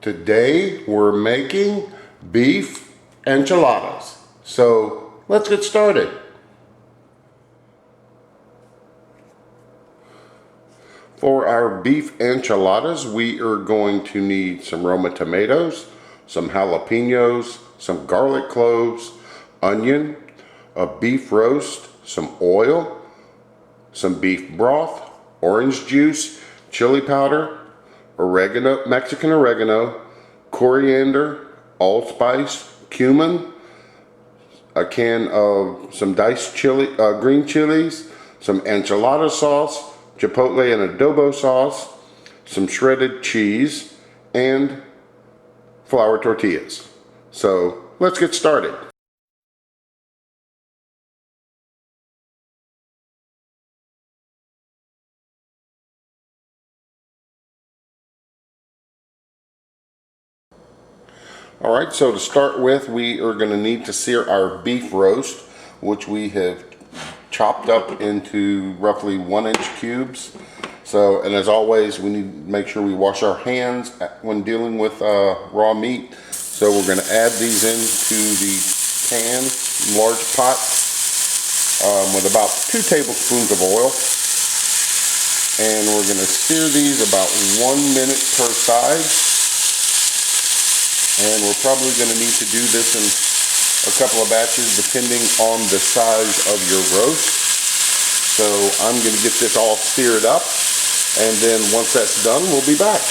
Today we're making beef enchiladas. So let's get started. For our beef enchiladas, we are going to need some Roma tomatoes, some jalapenos, some garlic cloves, onion, a beef roast, some oil, some beef broth, orange juice, chili powder, oregano, Mexican oregano, coriander, allspice, cumin, a can of some diced chili, green chilies, some enchilada sauce, chipotle and adobo sauce, some shredded cheese, and flour tortillas. So let's get started. Alright, so to start with, we are going to need to sear our beef roast, which we have chopped up into roughly 1-inch cubes. So, and as always, we need to make sure we wash our hands when dealing with raw meat. So we're going to add these into the pan, large pot, with about 2 tablespoons of oil. And we're going to sear these about 1 minute per side. And we're probably going to need to do this in a couple of batches depending on the size of your roast. So I'm going to get this all seared up, and then once that's done, we'll be back.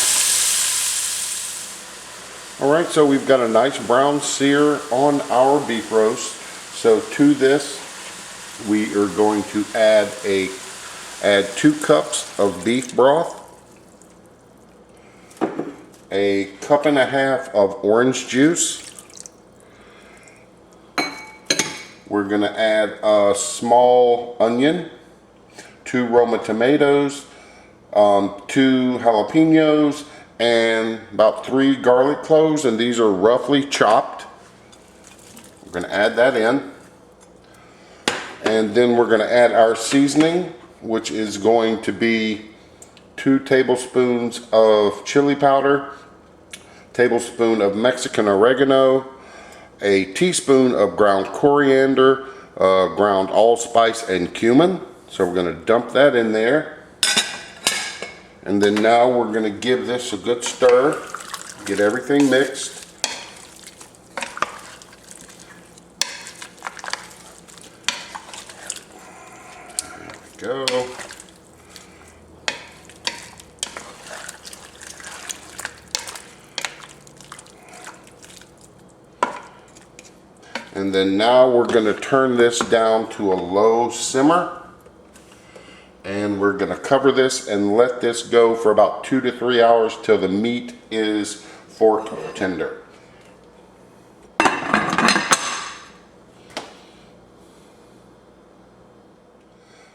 Alright, so we've got a nice brown sear on our beef roast. So to this, we are going to add 2 cups of beef broth, a 1.5 cups of orange juice. We're going to add a small onion, 2 Roma tomatoes, 2 jalapenos, and about 3 garlic cloves, and these are roughly chopped. We're going to add that in. And then we're going to add our seasoning, which is going to be 2 tablespoons of chili powder, tablespoon of Mexican oregano, a teaspoon of ground coriander, ground allspice, and cumin. So we're going to dump that in there. And then now we're going to give this a good stir, get everything mixed. There we go. And then now we're going to turn this down to a low simmer. And we're going to cover this and let this go for about 2 to 3 hours till the meat is fork tender.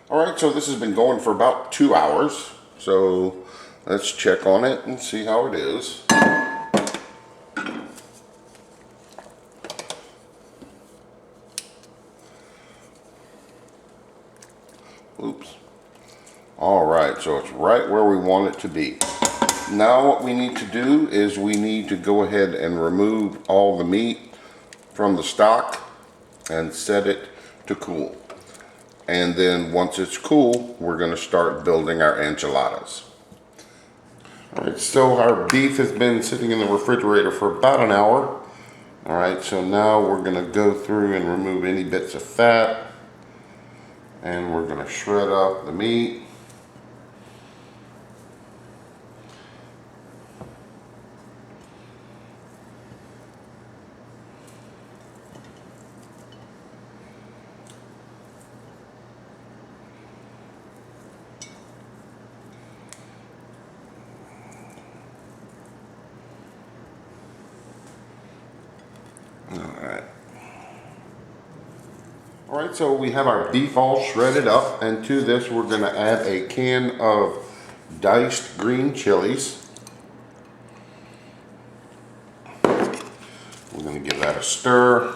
Alright, so this has been going for about 2 hours. So let's check on it and see how it is. Oops. Alright, so it's right where we want it to be. Now what we need to do is we need to go ahead and remove all the meat from the stock and set it to cool. And then once it's cool, we're going to start building our enchiladas. Alright, so our beef has been sitting in the refrigerator for about an hour. Alright, so now we're going to go through and remove any bits of fat. And we're going to shred up the meat. Alright, so we have our beef all shredded up, and to this we're going to add a can of diced green chilies. We're going to give that a stir.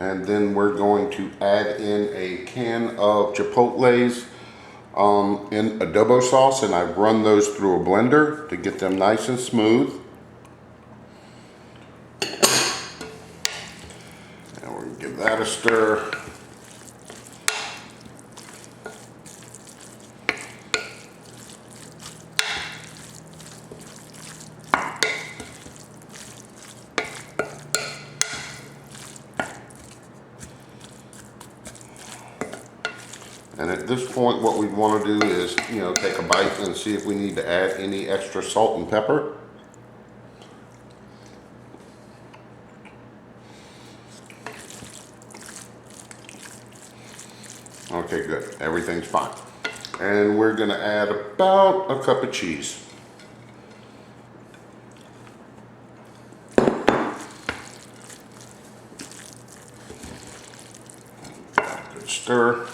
And then we're going to add in a can of Chipotle's in adobo sauce, and I run those through a blender to get them nice and smooth. And we're going to give that a stir. And at this point, what we want to do is, take a bite and see if we need to add any extra salt and pepper. Okay, good. Everything's fine. And we're going to add about a cup of cheese. Good stir.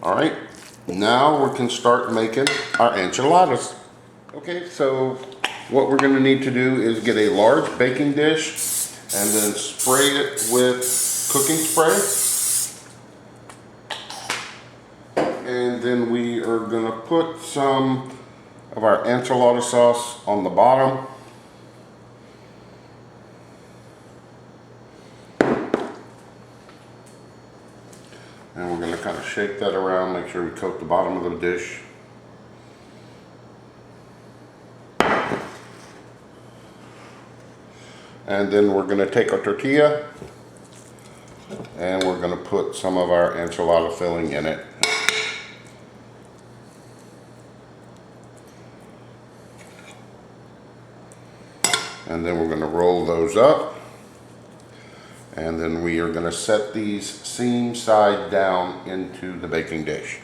All right, now we can start making our enchiladas. Okay, so what we're going to need to do is get a large baking dish and then spray it with cooking spray. And then we are going to put some of our enchilada sauce on the bottom. And we're going to kind of shake that around, make sure we coat the bottom of the dish. And then we're going to take our tortilla and we're going to put some of our enchilada filling in it. And then we're going to roll those up. And then we are going to set these seam side down into the baking dish.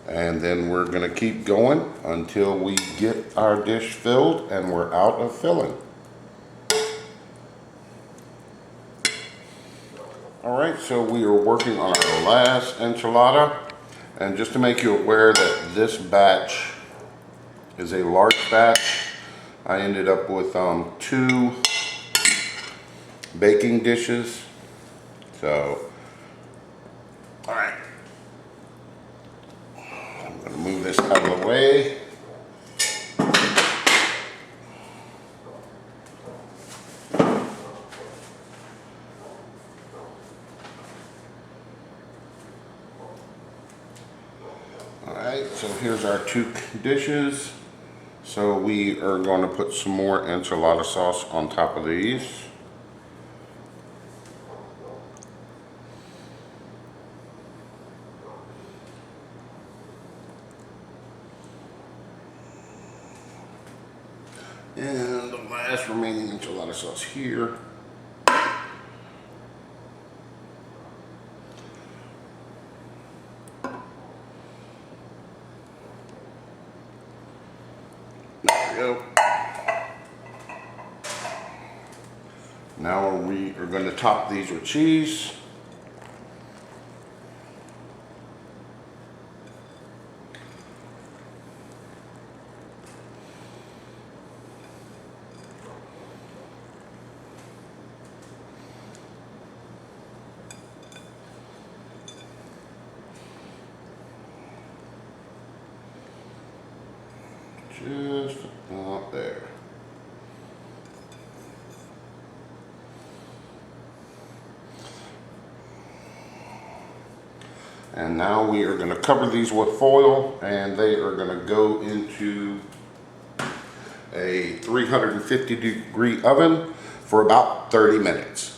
And then we're going to keep going until we get our dish filled and we're out of filling. Alright, so we are working on our last enchilada. And just to make you aware that this batch is a large batch, I ended up with 2 baking dishes. So, alright. I'm going to move this out of the way. Alright, so here's our 2 dishes. So we are going to put some more enchilada sauce on top of these. And the last remaining enchilada sauce here. There we go. Now we are going to top these with cheese. Just about there. And now we are going to cover these with foil, and they are going to go into a 350-degree oven for about 30 minutes.